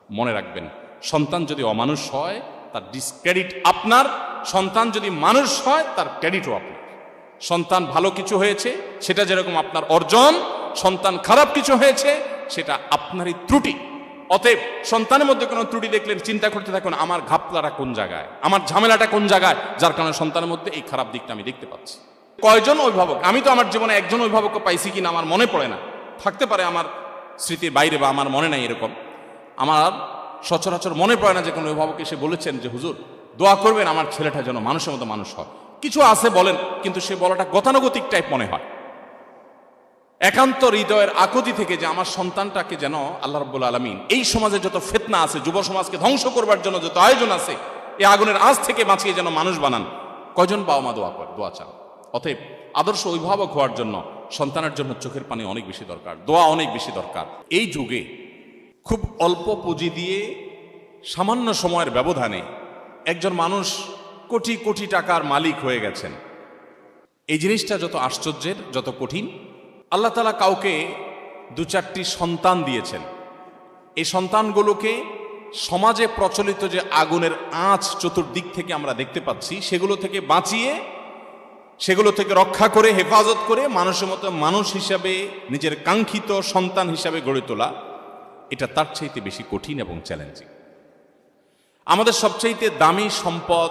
মনে রাখবেন, সন্তান যদি অমানুষ হয় তার ডিসক্রেডিট আপনার, সন্তান যদি মানুষ হয় তার ক্রেডিটও আপনার। সন্তান ভালো কিছু হয়েছে সেটা যেরকম আপনার অর্জন, সন্তান খারাপ কিছু হয়েছে সেটা আপনারই ত্রুটি। অতএব সন্তানের মধ্যে কোনো ত্রুটি দেখলে চিন্তা করতে থাকুন, আমার ঘাপলাটা কোন জায়গায়, আমার ঝামেলাটা কোন জায়গায়, যার কারণে সন্তানের মধ্যে এই খারাপ দিকটা আমি দেখতে পাচ্ছি। কয়জন অভিভাবক, আমি তো আমার জীবনে একজন অভিভাবকও পাইছি কিনা আমার মনে পড়ে না, থাকতে পারে আমার স্মৃতির বাইরে বা আমার মনে নাই এরকম। আমার সচরাচর মনে পড়ে না যে কোনো অভিভাবক এসে বলেছেন যে হুজুর দোয়া করবেন আমার ছেলেটা যেন মানুষের মতো মানুষ হয়। কিছু আছে বলেন, কিন্তু সে বলাটা গতানুগতিক টাইপ মনে হয়। একান্ত হৃদয়ের আকুতি থেকে যে আমার সন্তানটাকে যেন আল্লাহ রাব্বুল আলামিন, এই সমাজে যত ফিতনা আছে, যুব সমাজকে ধ্বংস করবার জন্য যত আয়োজন আছে, এই আগুনের আঁচ থেকে বাঁচিয়ে যেন মানুষ বানান। কয়জন বাবা মা দোয়া চান? অতএব আদর্শ অভিভাবক হওয়ার জন্য সন্তানের জন্য চোখের পানি অনেক বেশি দরকার, দোয়া অনেক বেশি দরকার। এই যুগে খুব অল্প পুঁজি দিয়ে সামান্য সময়ের ব্যবধানে একজন মানুষ কোটি কোটি টাকার মালিক হয়ে গেছেন। এই জিনিসটা যত আশ্চর্যের, যত কঠিন। আল্লাহ তাআলা কাউকে দু চারটি সন্তান দিয়েছেন, এই সন্তানগুলোকে সমাজে প্রচলিত যে আগুনের আঁচ চতুর্দিক থেকে আমরা দেখতে পাচ্ছি সেগুলো থেকে বাঁচিয়ে, সেগুলো থেকে রক্ষা করে, হেফাজত করে মানুষের মতো মানুষ হিসাবে, নিজের কাঙ্ক্ষিত সন্তান হিসাবে গড়ে তোলা, এটা তার চাইতে বেশি কঠিন এবং চ্যালেঞ্জিং। আমাদের সবচাইতে দামি সম্পদ,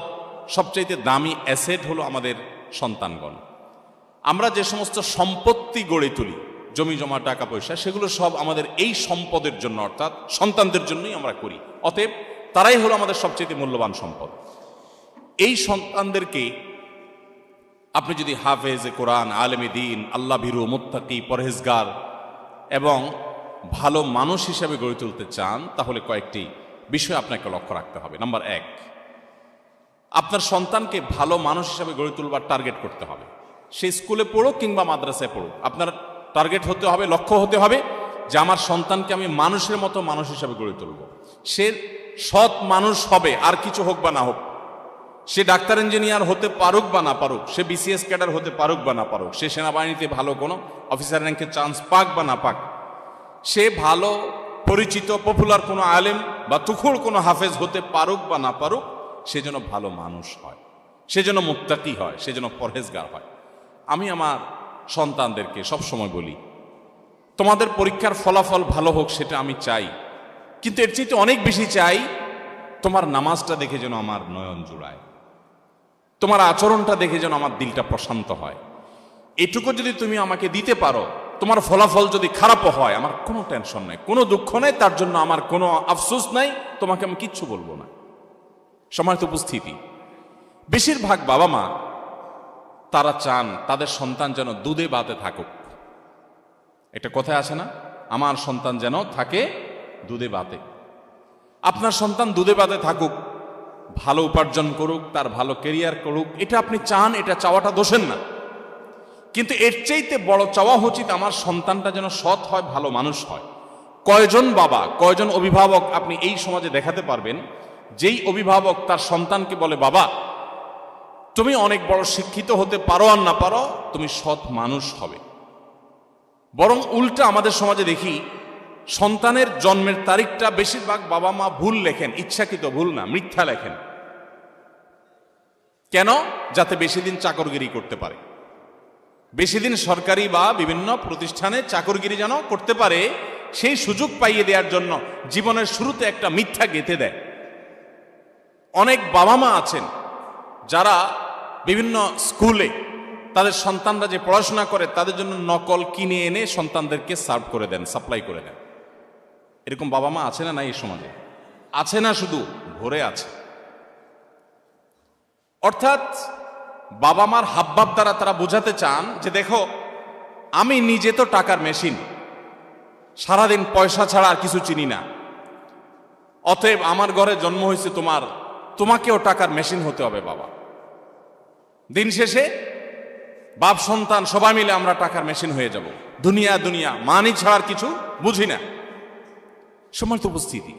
সবচাইতে দামি অ্যাসেট হলো আমাদের সন্তানগণ। আমরা যে সমস্ত সম্পত্তি গড়ে তুলি, জমি জমা টাকা পয়সা, সেগুলো সব আমাদের এই সম্পদের জন্য, অর্থাৎ সন্তানদের জন্যই আমরা করি। অতএব তারাই হলো আমাদের সবচেয়ে মূল্যবান সম্পদ। এই সন্তানদেরকে আপনি যদি হাফেজে কোরআন, আলেমে দ্বীন, আল্লাহ ভীরু, মুত্তাকি, পরহেজগার এবং ভালো মানুষ হিসাবে গড়ে তুলতে চান, তাহলে কয়েকটি বিষয় আপনাকে লক্ষ্য রাখতে হবে। নাম্বার 1, আপনার সন্তানকে ভালো মানুষ হিসাবে গড়ে তুলবার টার্গেট করতে হবে। সে স্কুলে পড়ুক কিংবা মাদ্রাসায় পড়ুক, আপনার টার্গেট হতে হবে, লক্ষ্য হতে হবে যে আমার সন্তানকে আমি মানুষের মতো মানুষ হিসাবে গড়ে তুলব। সে সৎ মানুষ হবে, আর কিছু হোক বা না হোক। সে ডাক্তার ইঞ্জিনিয়ার হতে পারুক বা না পারুক, সে বিসিএস ক্যাডার হতে পারুক বা না পারুক, সে সেনাবাহিনীতে ভালো কোনো অফিসার র্যাঙ্কে চান্স পাক বা না পাক, সে ভালো পরিচিত পপুলার কোনো আলেম বা তুখুড় কোনো হাফেজ হতে পারুক বা না পারুক, সে যেন ভালো মানুষ হয়, সে যেন মুত্তাকি হয়, সে যেন পরহেজগার হয়। আমি আমার সন্তানদেরকে সবসময় বলি, তোমাদের পরীক্ষার ফলাফল ভালো হোক সেটা আমি চাই, কিন্তু এর চাইতে অনেক বেশি চাই তোমার নামাজটা দেখে যেন আমার নয়ন জুড়ায়, তোমার আচরণটা দেখে যেন আমার দিলটা প্রশান্ত হয়। এটুকু যদি তুমি আমাকে দিতে পারো, তোমার ফলাফল যদি খারাপও হয়, আমার কোনো টেনশন নাই, কোনো দুঃখ নেই, তার জন্য আমার কোনো আফসোস নাই, তোমাকে আমি কিচ্ছু বলবো না। সম্মানিত উপস্থিতি, বেশিরভাগ বাবা মা তারা চান তাদের সন্তান যেন দুধে ভাতে থাকুক। একটা কথায় আছে না, আমার সন্তান যেন থাকে দুধে ভাতে। আপনার সন্তান দুধে ভাতে থাকুক, ভালো উপার্জন করুক, তার ভালো কেরিয়ার করুক, এটা আপনি চান, এটা চাওয়াটা দোষের না। কিন্তু এর চাইতে বড় চাওয়া উচিত আমার সন্তানটা যেন সৎ হয়, ভালো মানুষ হয়। কয়জন বাবা, কয়জন অভিভাবক আপনি এই সমাজে দেখাতে পারবেন যেই অভিভাবক তার সন্তানকে বলে, বাবা তুমি অনেক বড় শিক্ষিত হতে পারো আর না পারো, তুমি সৎ মানুষ হবে। বরং উল্টা আমাদের সমাজে দেখি, সন্তানের জন্মের তারিখটা বেশিরভাগ বাবা মা ভুল লেখেন, ইচ্ছাকৃত ভুল না, মিথ্যা লেখেন। কেন? যাতে বেশি দিন চাকরগিরি করতে পারে, বেশি দিন সরকারি বা বিভিন্ন প্রতিষ্ঠানে চাকরগিরি যেন করতে পারে, সেই সুযোগ পাইয়ে দেওয়ার জন্য জীবনের শুরুতে একটা মিথ্যা গেঁথে দেয়। অনেক বাবা মা আছেন যারা বিভিন্ন স্কুলে তাদের সন্তানরা যে পড়াশোনা করে তাদের জন্য নকল কিনে এনে সন্তানদেরকে সার্ভ করে দেন, সাপ্লাই করে দেন। এরকম বাবা মা আছে না? নাই এই সমাজে আছে না? শুধু ভরে আছে। অর্থাৎ বাবা মার হাবভাব দ্বারা তারা বোঝাতে চান যে দেখো, আমি নিজে তো টাকার মেশিন, সারাদিন পয়সা ছাড়া আর কিছু চিনি না, অতএব আমার ঘরে জন্ম হয়েছে তোমাকেও টাকার মেশিন হতে হবে বাবা। দিন শেষে বাপ সন্তান সবাই মিলে আমরা টাকার মেশিন হয়ে যাব, দুনিয়া মানি ছাড়ার কিছু বুঝি না। সম্মানিত উপস্থিতি,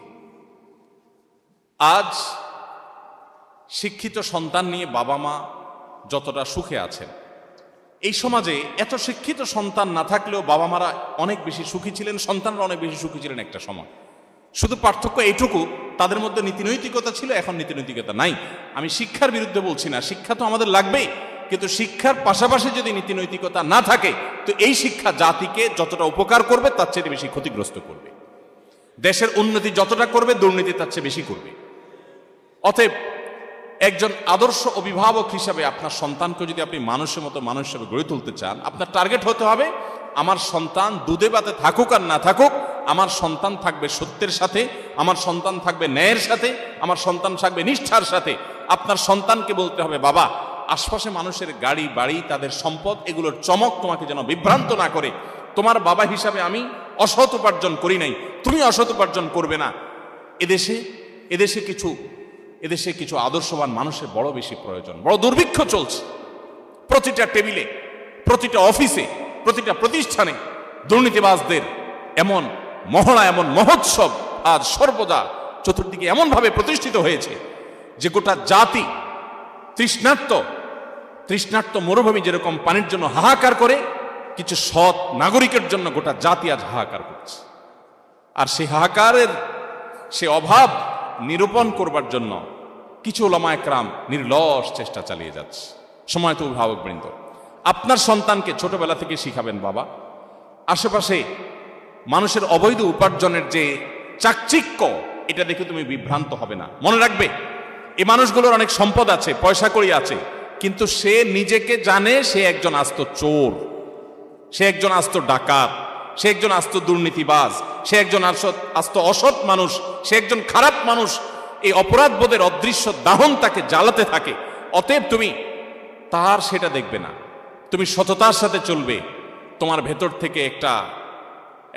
আজ শিক্ষিত সন্তান নিয়ে বাবা মা যতটা সুখে আছেন, এই সমাজে এত শিক্ষিত সন্তান না থাকলেও বাবা মারা অনেক বেশি সুখী ছিলেন, সন্তানরা অনেক বেশি সুখী ছিলেন একটা সময়। শুধু পার্থক্য এইটুকু, তাদের মধ্যে নীতিনৈতিকতা ছিল, এখন নীতিনৈতিকতা নাই। আমি শিক্ষার বিরুদ্ধে বলছি না, শিক্ষা তো আমাদের লাগবেই, কিন্তু শিক্ষার পাশাপাশি যদি নীতিনৈতিকতা না থাকে তো এই শিক্ষা জাতিকে যতটা উপকার করবে তার চেয়ে বেশি ক্ষতিগ্রস্ত করবে। দেশের উন্নতি যতটা করবে দুর্নীতি তার চেয়ে বেশি করবে। অতএব একজন আদর্শ অভিভাবক হিসাবে আপনার সন্তানকে যদি আপনি মানুষের মতো মানুষ হিসেবে গড়ে তুলতে চান, আপনার টার্গেট হতে হবে আমার সন্তান দুধে ভাতে থাকুক আর না থাকুক, আমার সন্তান থাকবে সত্যের সাথে, আমার সন্তান থাকবে ন্যায়ের সাথে, আমার সন্তান থাকবে নিষ্ঠার সাথে। আপনার সন্তানকে বলতে হবে, বাবা আশপাশে মানুষের গাড়ি বাড়ি তাদের সম্পদ এগুলোর চমক তোমাকে যেন বিভ্রান্ত না করে। তোমার বাবা হিসাবে আমি অসৎ উপার্জন করি নাই, তুমি অসৎ উপার্জন করবে না। এদেশে কিছু আদর্শবান মানুষের বড় বেশি প্রয়োজন। বড় দুর্ভিক্ষ চলছে, প্রতিটা টেবিলে, প্রতিটা অফিসে, প্রতিটা প্রতিষ্ঠানে দুর্নীতিবাজদের এমন মহড়া, এমন মহোৎসব আজ সর্বদা চতুর্দিকে এমন ভাবে প্রতিষ্ঠিত হয়েছে যে গোটা জাতি তৃষ্ণার্ত মরুভূমি যেরকম পানির জন্য হাহাকার করে, কিছু সৎ নাগরিকের জন্য গোটা জাতি আজ হাহাকার করছে। আর সেই হাহাকারের সে অভাব নিরূপণ করবার জন্য কিছু ওলামা একরাম নির্লস চেষ্টা চালিয়ে যাচ্ছে। সময়ত অভিভাবকবৃন্দ, আপনার সন্তানকে ছোটবেলা থেকে শিখাবেন, বাবা আশেপাশে মানুষের অবৈধ উপার্জনের যে চাকচিক্য, এটা দেখে তুমি বিভ্রান্ত হবে না। মনে রাখবে এই মানুষগুলোর অনেক সম্পদ আছে, পয়সা কড়ি আছে, কিন্তু সে নিজেকে জানে সে একজন আস্ত চোর, সে একজন আস্ত ডাকাত, সে একজন আস্ত দুর্নীতিবাজ, সে একজন আস্ত অসৎ মানুষ, সে একজন খারাপ মানুষ। এই অপরাধ বোধের অদৃশ্য দাহন তাকে জ্বালাতে থাকে। অতএব তুমি তার সেটা দেখবে না, তুমি সততার সাথে চলবে। তোমার ভেতর থেকে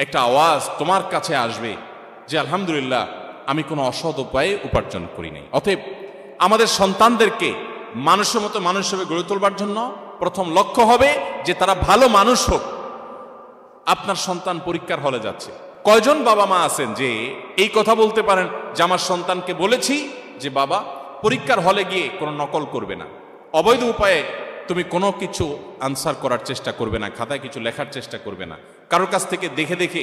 একটা আওয়াজ তোমার কাছে আসবে যে আলহামদুলিল্লাহ আমি কোনো অসৎ উপায়ে উপার্জন করি নাই। অতএব আমাদের সন্তানদেরকে মানুষের মতো মানুষ হিসেবে গড়ে তোলবার জন্য প্রথম লক্ষ্য হবে যে তারা ভালো মানুষ হোক। আপনার সন্তান পরীক্ষার হলে যাচ্ছে, কয়জন বাবা মা আছেন যে এই কথা বলতে পারেন যে আমার সন্তানকে বলেছি যে বাবা পরীক্ষার হলে গিয়ে কোনো নকল করবে না, অবৈধ উপায়ে তুমি কোনো কিছু আনসার করার চেষ্টা করবে না, খাতায় কিছু লেখার চেষ্টা করবে না, কারোর কাছ থেকে দেখে দেখে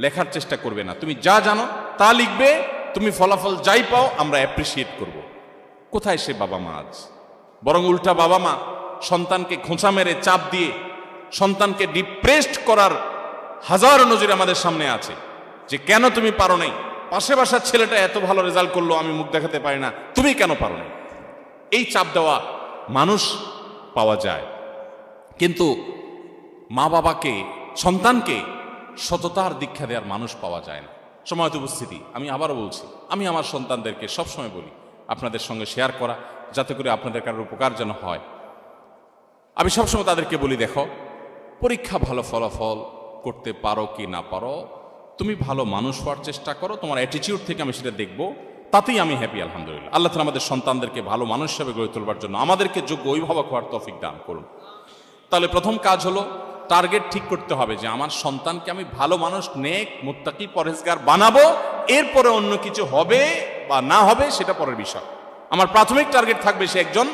লেখার চেষ্টা করবে না, তুমি যা জানো তা লিখবে, তুমি ফলাফল যাই পাও আমরা অ্যাপ্রিসিয়েট করব। কোথায় সে বাবা মা আজ? বরং উল্টা বাবা মা সন্তানকে খোঁচা মেরে চাপ দিয়ে সন্তানকে ডিপ্রেসড করার হাজারো নজির আমাদের সামনে আছে যে কেন তুমি পারো নাই, পাশে বাসার ছেলেটা এত ভালো রেজাল্ট করলো আমি মুখ দেখাতে পারি না, তুমি কেন পারো নাই। এই চাপ দেওয়া মানুষ পাওয়া যায়, কিন্তু মা বাবাকে সন্তানকে সততার দীক্ষা দেওয়ার মানুষ পাওয়া যায় না। সময়ত উপস্থিতি, আমি আবারও বলছি, আমি আমার সন্তানদেরকে সবসময় বলি আপনাদের সঙ্গে শেয়ার করা যাতে করে আপনাদের কারোর উপকার যেন হয়। আমি সবসময় তাদেরকে বলি, দেখো পরীক্ষা ভালো ফলাফল করতে পারো কি না পারো, তুমি ভালো মানুষ হওয়ার চেষ্টা করো, তোমার অ্যাটিটিউড থেকে আমি সেটা দেখবো, তাতেই আমি হ্যাপি। আলহামদুলিল্লাহ, আল্লাহ তাআলা আমাদের সন্তানদেরকে ভালো মানুষ হিসেবে গড়ে তোলবার জন্য আমাদেরকে যোগ্য অভিভাবক হওয়ার তৌফিক দান করুন। তাহলে প্রথম কাজ হলো টার্গেট ঠিক করতে হবে যে আমার সন্তানকে আমি ভালো মানুষ, নেক, মুত্তাকি, পরহেজগার বানাবো। এরপরে অন্য কিছু হবে বা না হবে সেটা পরের বিষয়। আমার প্রাথমিক টার্গেট থাকবে সে একজন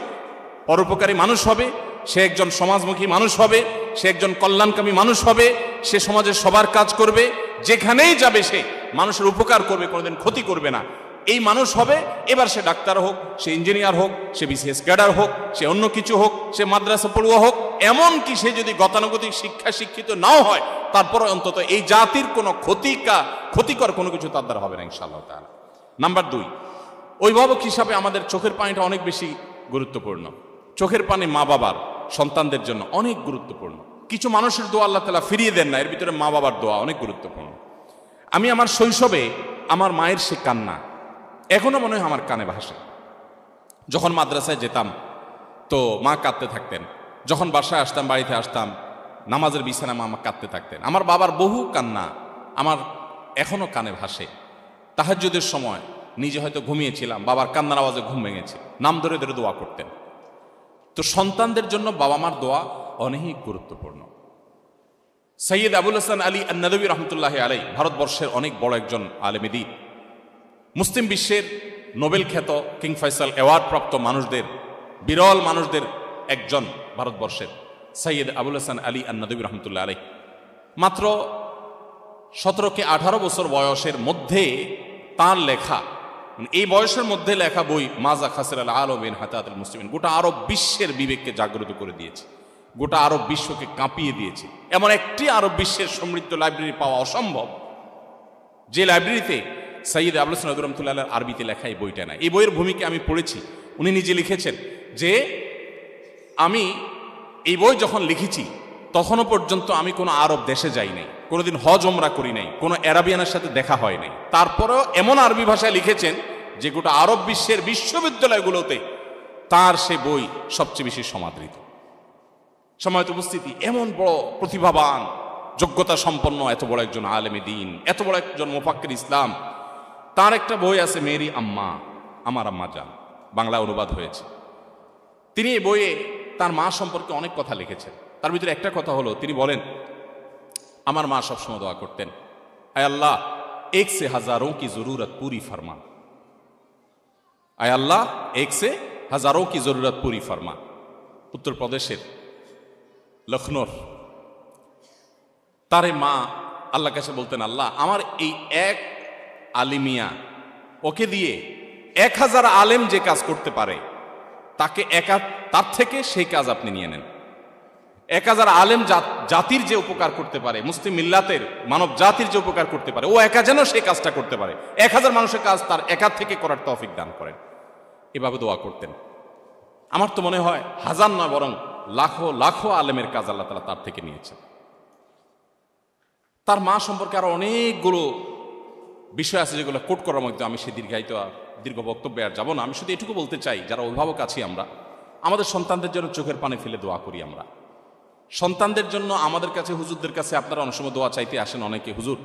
পরোপকারী মানুষ হবে, সে একজন সমাজমুখী মানুষ হবে, সে একজন কল্যাণকামী মানুষ হবে, সে সমাজের সবার কাজ করবে, যেখানেই যাবে সে মানুষের উপকার করবে, কোনোদিন ক্ষতি করবে না, এই মানুষ হবে। এবার সে ডাক্তার হোক, সে ইঞ্জিনিয়ার হোক, সে বিসিএস ক্যাডার হোক, সে অন্য কিছু হোক, সে মাদ্রাসা পড়ুয়া হোক, এমনকি সে যদি গতানুগতিক শিক্ষা শিক্ষিত নাও হয়, তারপরে অন্তত এই জাতির কোনো ক্ষতিকর কোনো কিছু তার দ্বারা হবে না ইনশাআল্লাহ তাআলা। নাম্বার 2, অভিভাবক হিসাবে আমাদের চোখের পানিটা অনেক বেশি গুরুত্বপূর্ণ। চোখের পানি মা বাবার সন্তানদের জন্য অনেক গুরুত্বপূর্ণ। কিছু মানুষের দোয়া আল্লাহ তাআলা ফিরিয়ে দেন না, এর ভিতরে মা বাবার দোয়া অনেক গুরুত্বপূর্ণ। আমি আমার শৈশবে আমার মায়ের সে কান্না এখনো মনে হয় আমার কানে ভাসে। যখন মাদ্রাসায় যেতাম তো মা কাঁদতে থাকতেন, যখন বাসায় আসতাম, বাড়িতে আসতাম, নামাজের বিছানায় মা কাঁদতে থাকতেন। আমার বাবার বহু কান্না আমার এখনো কানে ভাসে। তাহাজ্জুদের সময় নিজে হয়তো ঘুমিয়েছিলাম, বাবার কান্নার আওয়াজে ঘুম ভেঙেছে, নাম ধরে ধরে দোয়া করতেন। তো সন্তানদের জন্য বাবা মার দোয়া অনেক গুরুত্বপূর্ণ। সৈয়দ আবুল হাসান আলী আন-নাদবী রহমতুল্লাহি আলাইহি ভারতবর্ষের অনেক বড় একজন আলেম দ্বীন, মুসলিম বিশ্বের নোবেল খ্যাত কিং ফয়সাল অ্যাওয়ার্ড প্রাপ্ত মানুষদের, বিরল মানুষদের একজন ভারতবর্ষের সৈয়দ আবুল হাসান আলী আন-নাদবী রহমতুল্লাহ আলাইহি মাত্র 17 থেকে 18 বছর বয়সের মধ্যে তার লেখা, মানে এই বয়সের মধ্যে লেখা বই মাজা খাসির আল আলমিন হাতাতুল মুসলিমিন গোটা আরব বিশ্বের বিবেককে জাগ্রত করে দিয়েছে, গোটা আরব বিশ্বকে কাঁপিয়ে দিয়েছে। এমন একটি আরব বিশ্বের সমৃদ্ধ লাইব্রেরি পাওয়া অসম্ভব যে লাইব্রেরিতে সৈয়দ আবুল হাসান নদভী রহমাতুল্লাহ আরবিতে লেখা এই বইটা নাই। এই বইয়ের ভূমিকা আমি পড়েছি। উনি নিজে লিখেছেন যে আমি এই বই যখন লিখেছি তখনও পর্যন্ত আমি কোনো আরব দেশে যাই নাই, কোনোদিন হজ ওমরা করি নাই, কোনো অ্যারাবিয়ানের সাথে দেখা হয় নাই। তারপরেও এমন আরবি ভাষায় লিখেছেন যে গোটা আরব বিশ্বের বিশ্ববিদ্যালয়গুলোতে তার সে বই সবচেয়ে বেশি সমাদৃত। সময়ত উপস্থিতি, এমন বড় প্রতিভাবান যোগ্যতা সম্পন্ন এত বড় একজন আলেমে দ্বীন, এত বড় একজন মুফাক্কির ইসলাম, তার একটা বই আছে মেরি আম্মা, আমার আম্মা জান, বাংলা অনুবাদ হয়েছে। তিনি এই বইয়ে তার মা সম্পর্কে অনেক কথা লিখেছেন। তার ভিতরে একটা কথা হলো, তিনি বলেন আমার মা সবসময় দোয়া করতেন, আয় আল্লাহ এক সে হাজারোं की जरूरत पूरी फरमा, আয় আল্লাহ এক সে হাজারোं की जरूरत पूरी फरमा। উত্তরপ্রদেশের লখনৌর তারে মা আল্লাহ কাছে বলতেন, আল্লাহ আমার এই এক আলিমিয়া, ওকে দিয়ে 1000 আলেম যে কাজ করতে পারে তাকে তার থেকে সেই কাজ আপনি নিয়ে নেন। 1000 আলেম জাতির যে উপকার করতে পারে, মুসলিম মিল্লাতের মানব জাতির যে উপকার করতে পারে, ও একা যেন সেই কাজটা করতে পারে। 1000 মানুষের কাজ তার একা থেকে করার তৌফিক দান করেন। এভাবে দোয়া করতেন। আমার তো মনে হয় হাজার নয় বরং লাখো লাখো আলেমের কাজ আল্লাহ তাআলা তার থেকে নিয়েছেন। তার মা সম্পর্কে আরো অনেকগুলো বিষয় আছে যেগুলো কোট করার মধ্যে আমি সে দীর্ঘ বক্তব্যে আর যাবো না। আমি শুধু এটুকু বলতে চাই, যারা অভিভাবক আছি আমরা, আমাদের সন্তানদের জন্য চোখের পানি ফেলে দোয়া করি। আমরা সন্তানদের জন্য আমাদের কাছে, হুজুরদের কাছে আপনারা অনেক সময় দোয়া চাইতে আসেন অনেকে, হুজুর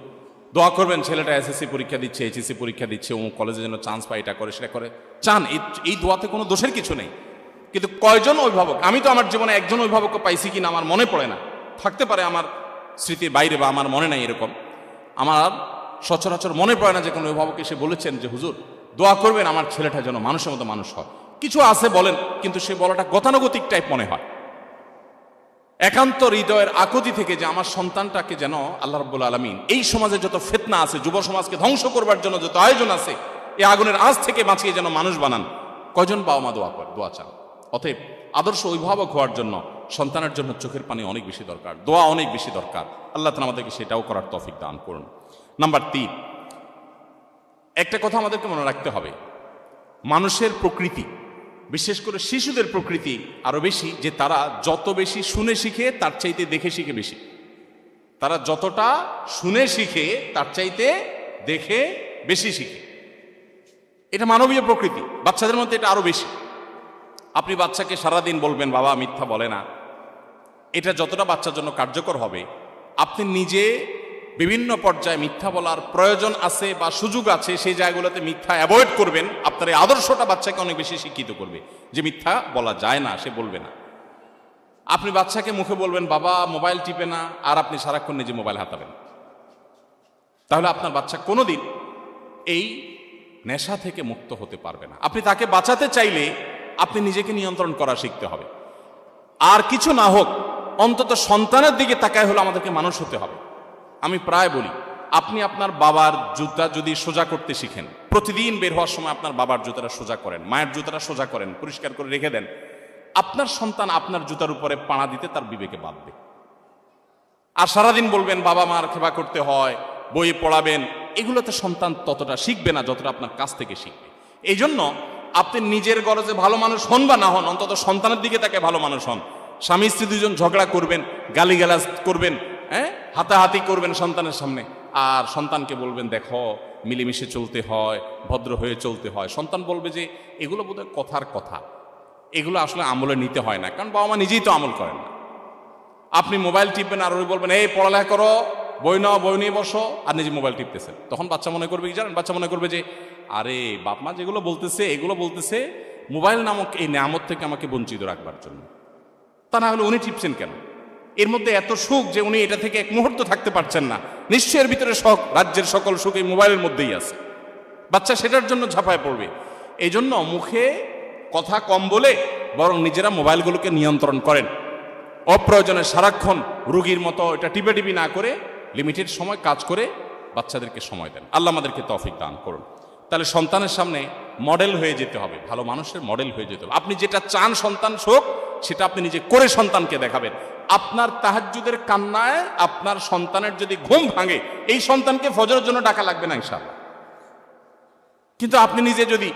দোয়া করবেন ছেলেটা এসএসসি পরীক্ষা দিচ্ছে, এইচএসসি পরীক্ষা দিচ্ছে, ও কলেজে যেন চান্স পায়, এটা করে সেটা করে চান। এই দোয়াতে কোনো দোষের কিছু নেই। কিন্তু কয়জন অভিভাবক, আমি তো আমার জীবনে একজন অভিভাবকও পাইছি কিনা আমার মনে পড়ে না, থাকতে পারে আমার স্মৃতির বাইরে বা আমার মনে নাই, এরকম আমার সচরাচর মনে পড়ে না যে কোনো অভিভাবক এসে বলেছেন যে হুজুর দোয়া করবেন আমার ছেলেটা যেন মানুষের মতো মানুষ হয়। কিছু আছে বলেন, কিন্তু সে বলাটা গতানুগতিক টাইপ মনে হয়। একান্ত হৃদয়ের আকুতি থেকে যে আমার সন্তানটাকে যেন আল্লাহ রাব্বুল আলামিন, এই সমাজে যত ফিতনা আছে, যুব সমাজকে ধ্বংস করবার জন্য যত আয়োজন আছে, এই আগুনের আঁচ থেকে বাঁচিয়ে যেন মানুষ বানান। কয়জন বাবা মা দোয়া চান? অতএব আদর্শ অভিভাবক হওয়ার জন্য সন্তানের জন্য চোখের পানি অনেক বেশি দরকার, দোয়া অনেক বেশি দরকার। আল্লাহ তাআলা আমাদেরকে সেটাও করার তৌফিক দান করুন। নাম্বার 3, একটা কথা আমাদেরকে মনে রাখতে হবে, মানুষের প্রকৃতি, বিশেষ করে শিশুদের প্রকৃতি আরো বেশি যে তারা যত বেশি শুনে শিখে তার চাইতে দেখে শিখে বেশি। তারা যতটা শুনে শিখে তার চাইতে দেখে বেশি শিখে। এটা মানবীয় প্রকৃতি, বাচ্চাদের মধ্যে এটা আরো বেশি। আপনি বাচ্চাকে সারাদিন বলবেন বাবা মিথ্যা বলে না, এটা যতটা বাচ্চার জন্য কার্যকর হবে, আপনি নিজে বিভিন্ন পর্যায়ে মিথ্যা বলার প্রয়োজন আছে বা সুযোগ আছে সেই জায়গাগুলোতে মিথ্যা অ্যাভয়েড করবেন। আপনার এই আদর্শটা বাচ্চাকে অনেক বেশি শিক্ষিত করবে যে মিথ্যা বলা যায় না, সে বলবে না। আপনি বাচ্চাকে মুখে বলবেন বাবা মোবাইল টিপে না, আর আপনি সারাক্ষণ নিজে মোবাইল হাতাবেন, তাহলে আপনার বাচ্চা কোনোদিন এই নেশা থেকে মুক্ত হতে পারবে না। আপনি তাকে বাঁচাতে চাইলে আপনি নিজেকে নিয়ন্ত্রণ করা শিখতে হবে। আর কিছু না হোক অন্তত সন্তানের দিকে তাকায় হলো আমাদেরকে মানুষ হতে হবে। আমি প্রায় বলি, আপনি আপনার বাবার জুতা যদি সোজা করতে শিখেন, প্রতিদিন বের হওয়ার সময় আপনার বাবার জুতাটা সোজা করেন, মায়ের জুতাটা সোজা করেন, পরিষ্কার করে রেখে দেন, আপনার সন্তান আপনার জুতার উপরে পাড়া দিতে তার বিবেকে বাঁধবে। আর সারাদিন বলবেন বাবা মার সেবা করতে হয়, বই পড়াবেন, এগুলোতে সন্তান ততটা শিখবে না যতটা আপনার কাছ থেকে শিখবে। এই জন্য আপনি নিজের গরজে ভালো মানুষ হন বা না হন, অন্তত সন্তানের দিকে তাকে ভালো মানুষ হন। স্বামী স্ত্রী দুজন ঝগড়া করবেন, গালিগালাজ করবেন, হাতাহাতি করবেন সন্তানের সামনে, আর সন্তানকে বলবেন দেখো মিলেমিশে চলতে হয়, ভদ্র হয়ে চলতে হয়। সন্তান বলবে যে এগুলো বোধহয় কথার কথা, এগুলো আসলে আমলে নিতে হয় না, কারণ বাবা মা নিজেই তো আমল করেন না। আপনি মোবাইল টিপবেন আর ওই বলবেন এই পড়ালেখা করো, বই নাও, বই নিয়ে বসো, আর নিজে মোবাইল টিপতেছেন। তখন বাচ্চা মনে করবে কি জানেন? বাচ্চা মনে করবে যে আরে বাপ মা যেগুলো বলতেছে এগুলো বলতেছে মোবাইল নামক এই নিয়ামত থেকে আমাকে বঞ্চিত রাখবার জন্য। তা না হলে উনি টিপছেন কেন? এর মধ্যে এত সুখ যে উনি এটা থেকে এক মুহূর্ত থাকতে পারছেন না। নিশ্চয়ই এর ভিতরে রাজ্যের সকল সুখ এই মোবাইলের মধ্যেই আছে। বাচ্চা সেটার জন্য ঝাঁপায় পড়বে। এই জন্য মুখে কথা কম বলে বরং নিজেরা মোবাইলগুলোকে নিয়ন্ত্রণ করেন। অপ্রয়োজনে সারাক্ষণ রুগীর মতো এটা টিপি না করে লিমিটেড সময় কাজ করে বাচ্চাদেরকে সময় দেন। আল্লাহ আমাদেরকে তৌফিক দান করুন। তাহলে সন্তানের সামনে মডেল হয়ে যেতে হবে, ভালো মানুষের মডেল হয়ে যেতে হবে। আপনি যেটা চান সন্তান হোক সেটা আপনি নিজে করে সন্তানকে দেখাবেন। আপনার তাহাজ্জুদের কান্নায় আপনার সন্তানের যদি ঘুম ভাঙে, এই সন্তানকে ফজরের জন্য ডাকা লাগবে না ইনশাআল্লাহ। কিন্তু আপনি নিজে যদি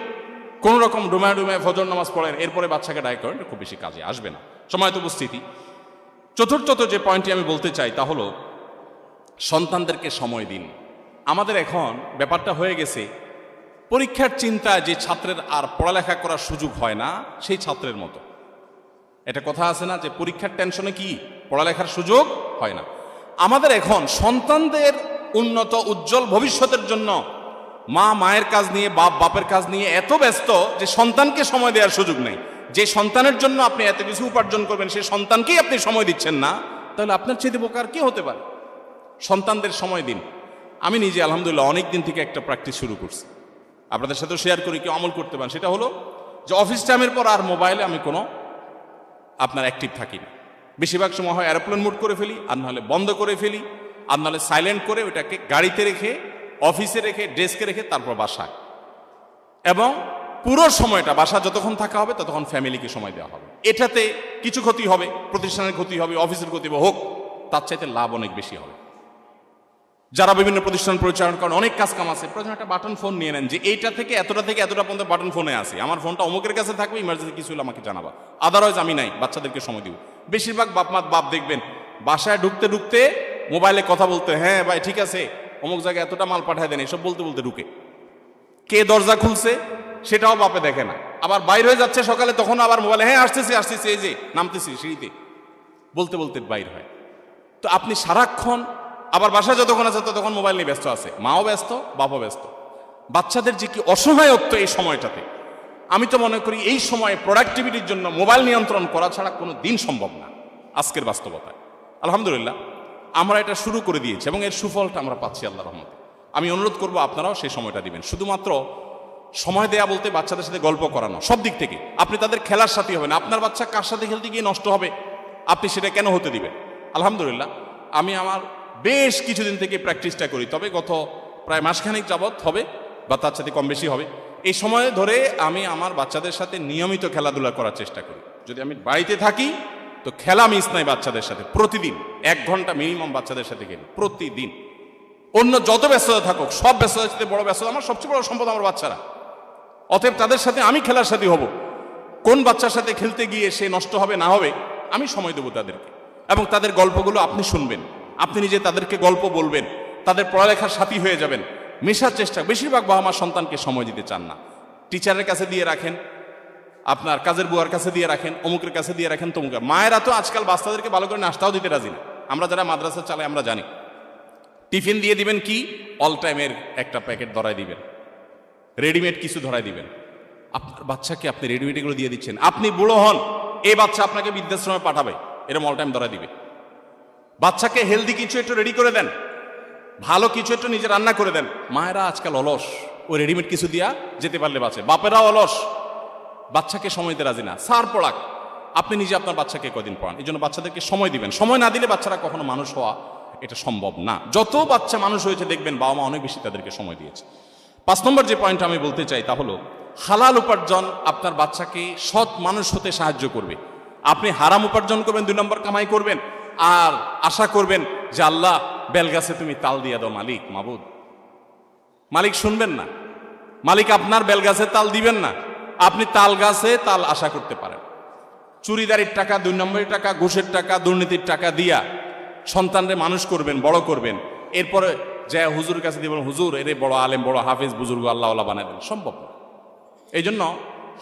কোন রকম ডুমায় ডুমায় ফজর নামাজ পড়েন, এরপরে বাচ্চাকে ডাক করেন, খুব বেশি কাজে আসবে না। সময়ত উপস্থিতি, চতুর্থত যে পয়েন্টটি আমি বলতে চাই তা হলো সন্তানদেরকে সময় দিন। আমাদের এখন ব্যাপারটা হয়ে গেছে পরীক্ষার চিন্তায় যে ছাত্রের আর পড়ালেখা করার সুযোগ হয় না সেই ছাত্রের মতো। এটা কথা আছে না যে পরীক্ষার টেনশনে কি পড়ালেখার সুযোগ হয় না। আমাদের এখন সন্তানদের উন্নত উজ্জ্বল ভবিষ্যতের জন্য মা মায়ের কাজ নিয়ে, বাপ বাপের কাজ নিয়ে এত ব্যস্ত যে সন্তানকে সময় দেওয়ার সুযোগ নেই। যে সন্তানের জন্য আপনি এত কিছু উপার্জন করবেন সেই সন্তানকেই আপনি সময় দিচ্ছেন না, তাহলে আপনার চেয়ে বোকার কি হতে পারে? সন্তানদের সময় দিন। আমি নিজে আলহামদুলিল্লাহ অনেক দিন থেকে একটা প্র্যাকটিস শুরু করছি, আপনাদের সাথেও শেয়ার করি, কেউ আমল করতে পারেন। সেটা হলো যে অফিস টাইমের পর আর মোবাইলে আমি কোনো অ্যাক্টিভ থাকি না। বেশিরভাগ সময় হয় এরোপ্লেন মোড করে ফেলি, আর নাহলে বন্ধ করে ফেলি, আর নাহলে সাইলেন্ট করে ওটাকে গাড়িতে রেখে, অফিসে রেখে, ডেস্কে রেখে তারপর বাসায়। এবং পুরো সময়টা বাসা যতক্ষণ থাকা হবে ততক্ষণ ফ্যামিলিকে সময় দেওয়া হবে। এটাতে কিছু ক্ষতি হবে, প্রতিষ্ঠানের ক্ষতি হবে, অফিসের ক্ষতি হবে, হোক, তার চাইতে লাভ অনেক বেশি হবে। যারা বিভিন্ন প্রতিষ্ঠান পরিচালনা করেন, অনেক কাজ কাম আছে, প্রয়োজন একটা বাটন ফোন নিয়ে নেন যে এইটা থেকে এতটা পর্যন্ত বাটন ফোনে আছে, আমার ফোনটা অমুকের কাছে থাকবে, ইমার্জেন্সি কিছু হলে আমাকে জানাবা, আদারওয়াইজ আমি নাই, বাচ্চাদেরকে সময় দিব। বেশিরভাগ বাপ দেখবেন বাসায় ঢুকতে ঢুকতে মোবাইলে কথা বলতে, হ্যাঁ ভাই ঠিক আছে অমুক জায়গায় এতটা মাল পাঠায় দেন, এসব বলতে বলতে ঢুকে। কে দরজা খুলছে সেটাও বাপে দেখে না, আবার বাইর হয়ে যাচ্ছে সকালে, তখন আবার মোবাইলে, হ্যাঁ আসতেছি, এই যে নামতেছি সিঁড়িতে, বলতে বলতে বাইর হয়। তো আপনি সারাক্ষণ আবার বাসায় যতক্ষণ আছে ততক্ষণ মোবাইল নিয়ে ব্যস্ত আছে, মাও ব্যস্ত, বাপও ব্যস্ত। বাচ্চাদের যে কি অসহায়ত্ব এই সময়টাতে, আমি তো মনে করি এই সময়ে প্রোডাক্টিভিটির জন্য মোবাইল নিয়ন্ত্রণ করা ছাড়া কোনো দিন সম্ভব না আজকের বাস্তবতায়। আলহামদুলিল্লাহ আমরা এটা শুরু করে দিয়েছি এবং এর সুফলটা আমরা পাচ্ছি আল্লাহর রহমতে। আমি অনুরোধ করবো আপনারাও সেই সময়টা দিবেন। শুধুমাত্র সময় দেয়া বলতে বাচ্চাদের সাথে গল্প করানো, সব দিক থেকে আপনি তাদের খেলার সাথী হবেন। আপনার বাচ্চা কার সাথে খেলতে গিয়ে নষ্ট হবে, আপনি সেটা কেন হতে দিবেন? আলহামদুলিল্লাহ আমি আমার বেশ কিছুদিন থেকে প্র্যাকটিসটা করি, তবে গত প্রায় মাসখানেক যাবৎ হবে বা তার সাথে কম বেশি হবে। এই সময় ধরে আমি আমার বাচ্চাদের সাথে নিয়মিত খেলাধুলা করার চেষ্টা করি। যদি আমি বাড়িতে থাকি তো খেলা মিস নাই বাচ্চাদের সাথে, প্রতিদিন 1 ঘন্টা মিনিমাম বাচ্চাদের সাথে খেলি প্রতিদিন। অন্য যত ব্যস্ততা থাকুক, সব ব্যস্ততার সাথে বড় ব্যস্ততা আমার সবচেয়ে বড় সম্পদ আমার বাচ্চারা। অতএব তাদের সাথে আমি খেলার সাথী হব। কোন বাচ্চার সাথে খেলতে গিয়ে সে নষ্ট হবে না হবে আমি সময় দেবো তাদেরকে, এবং তাদের গল্পগুলো আপনি শুনবেন, আপনি নিজে তাদেরকে গল্প বলবেন, তাদের পড়ালেখার সাথী হয়ে যাবেন, মেশার চেষ্টা। বেশিরভাগ বাবা মা সন্তানকে সময় দিতে চান না, টিচারের কাছে দিয়ে রাখেন, আপনার কাজের বুয়ার কাছে দিয়ে রাখেন, অমুকের কাছে দিয়ে রাখেন, তমুকের। মায়েরা তো আজকাল বাচ্চাদেরকে ভালো করে নাস্তাও দিতে রাজি না। আমরা যারা মাদ্রাসা চালাই আমরা জানি, টিফিন দিয়ে দিবেন কি অল টাইমের একটা প্যাকেট ধরাই দিবেন, রেডিমেড কিছু ধরাই দিবেন। আপনার বাচ্চাকে আপনি রেডিমেড এগুলো দিয়ে দিচ্ছেন, আপনি বুড়ো হন এই বাচ্চা আপনাকে বৃদ্ধাশ্রমে পাঠাবে, এরকম অল টাইম ধরাই দিবে। বাচ্চাকে হেলদি কিছু একটু রেডি করে দেন, ভালো কিছু একটু নিজে রান্না করে দেন। মায়েরা আজকাল অলস, ওই রেডিমেড কিছু দিয়া যেতে পারলে বাঁচে। বাপেরাও অলস, বাচ্চাকে সময় দিতে রাজি না। সার পড়াক, আপনি নিজে আপনার বাচ্চাকে কদিন পড়ান। এই জন্য বাচ্চাদেরকে সময় দিবেন। সময় না দিলে বাচ্চারা কখনো মানুষ হওয়া এটা সম্ভব না। যত বাচ্চা মানুষ হয়েছে দেখবেন বাবা মা অনেক বেশি তাদেরকে সময় দিয়েছে। 5 নম্বর যে পয়েন্ট আমি বলতে চাই তা হলো হালাল উপার্জন আপনার বাচ্চাকে সৎ মানুষ হতে সাহায্য করবে। আপনি হারাম উপার্জন করবেন, 2 নম্বর কামাই করবেন, আর আশা করবেন যে আল্লাহ বেলগাছে তুমি তাল দিয়ে দাও, মালিক মাবুদ। মালিক শুনবেন না, মালিক আপনার বেলগাছে তাল দিবেন না। আপনি তাল গাছে তাল আশা করতে পারেন। চুরিদারির টাকা, 2 নম্বরের টাকা, ঘুষের টাকা, দুর্নীতির টাকা দিয়া সন্তানরে মানুষ করবেন, বড় করবেন, এরপরে যে হুজুর কাছে দিবেন, হুজুর এরে বড় আলেম, বড় হাফেজ, বুজুর্গ আল্লাহওয়ালা বানায় দেন, সম্ভব না। এই জন্য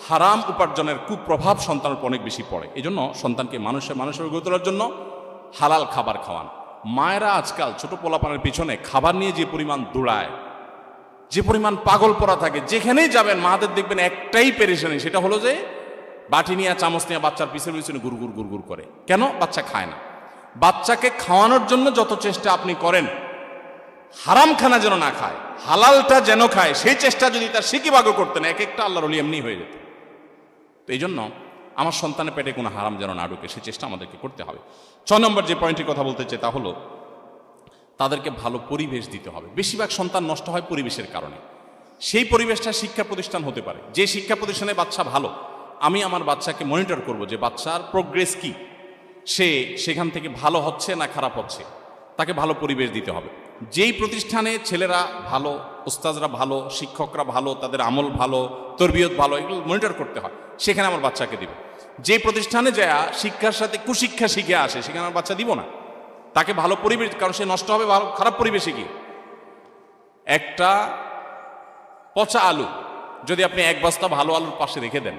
হারাম উপার্জনের কুপ্রভাব সন্তানের উপর অনেক বেশি পড়ে। এই জন্য সন্তানকে মানুষের গড়ে তোলার জন্য হালাল খাবার খাওয়ান। মায়েরা আজকাল ছোট পোলাপানের পিছনে খাবার নিয়ে যে পরিমাণ দৌড়ায়, যে পরিমাণ পাগল পড়া থাকে, যেখানেই যাবেন মাদের দেখবেন একটাই পেরেশানি, সেটা হলো যে বাটি নিয়ে চামচ নিয়ে বাচ্চার পিছনে পিছনে গুড়গুড় গুড়গুড় করে। কেন? বাচ্চা খায় না। বাচ্চাকে খাওয়ানোর জন্য যত চেষ্টা আপনি করেন, হারাম খানা যেন না খায়, হালালটা যেন খায়, সেই চেষ্টা যদি তার সিকিবাগও করতেন, এক একটা আল্লাহর ওলি এমনি হয়ে যেত। তো এই জন্য আমার সন্তানের পেটে কোনো হারাম যেন না ঢুকে, সেই চেষ্টা আমাদেরকে করতে হবে। 6 নম্বর যে পয়েন্টের কথা বলতে চাই তা হলো তাদেরকে ভালো পরিবেশ দিতে হবে। বেশিরভাগ সন্তান নষ্ট হয় পরিবেশের কারণে। সেই পরিবেশটা শিক্ষা প্রতিষ্ঠান হতে পারে। যে শিক্ষা প্রতিষ্ঠানে বাচ্চা ভালো, আমি আমার বাচ্চাকে মনিটর করব যে বাচ্চার প্রোগ্রেস কি, সে সেখান থেকে ভালো হচ্ছে না খারাপ হচ্ছে, তাকে ভালো পরিবেশ দিতে হবে। যেই প্রতিষ্ঠানে ছেলেরা ভালো, উস্তাজরা ভালো, শিক্ষকরা ভালো, তাদের আমল ভালো, তরবিয়ত ভালো, এগুলো মনিটর করতে হয়, সেখানে আমার বাচ্চাকে দিব। যে প্রতিষ্ঠানে যায় শিক্ষার সাথে কুশিক্ষা শিখে আসে, সেখানে আমার বাচ্চা দিব না। তাকে ভালো পরিবেশ, কারণ সে নষ্ট হবে ভালো খারাপ পরিবেশে গিয়ে। একটা পচা আলু যদি আপনি এক বস্তা ভালো আলুর পাশে রেখে দেন,